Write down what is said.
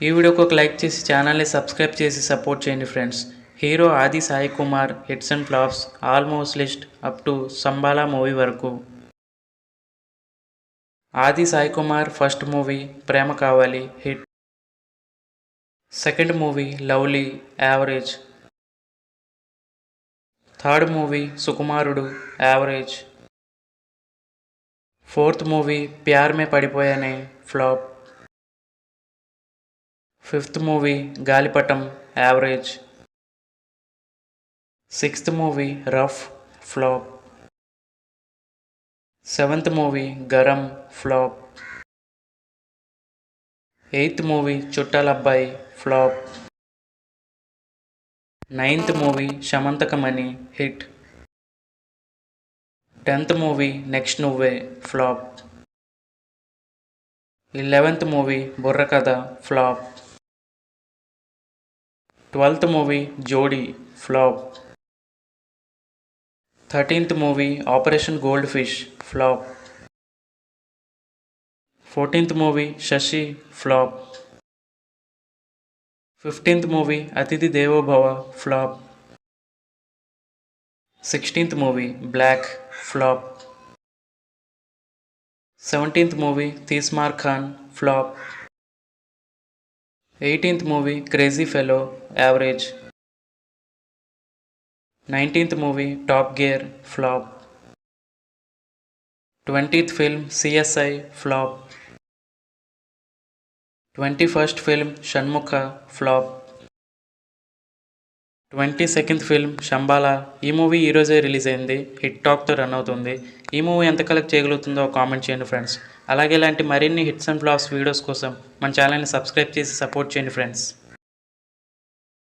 ఈ వీడియోకి ఒక లైక్ చేసి ఛానల్ని సబ్స్క్రైబ్ చేసి సపోర్ట్ చేయండి friends. Hero Aadi Sai Kumar hits and flops almost list up to Sambhala movie వరకు. Aadi Sai Kumar first movie Prema Kavali hit. Second movie lovely average. Third movie Sukumarudu average. Fourth movie Pyar Mein Padipoyane flop. Fifth movie Galipatam average. Sixth movie rough flop. Seventh movie Garam flop. Eighth movie Chuttalabbayi flop. Ninth movie Shamantakamani hit. 10th movie next Nuvve flop. 11th movie Burrakatha flop. 12th movie జోడీ flop. 13th movie operation gold fish flop. 14th movie Shashi flop. 15th movie Athidhi Devobhava flop. 16th movie black flop. 17th movie Teesmaar Khan flop. 18th movie crazy fellow average. 19th movie top gear flop. 20th film CSI flop. 21st film Shanmukha flop. 22nd film Shambhala. ఈ movie ఈరోజే release అయింది. Hit టాక్తో run అవుతుంది. ఈ movie ఎంత collect చేయగలుగుతుందో comment చేయండి friends. అలాగే ఇలాంటి మరిన్ని హిట్స్ అండ్ ఫ్లాప్స్ వీడియోస్ కోసం మన ఛానల్ని సబ్స్క్రైబ్ చేసి సపోర్ట్ చేయండి ఫ్రెండ్స్.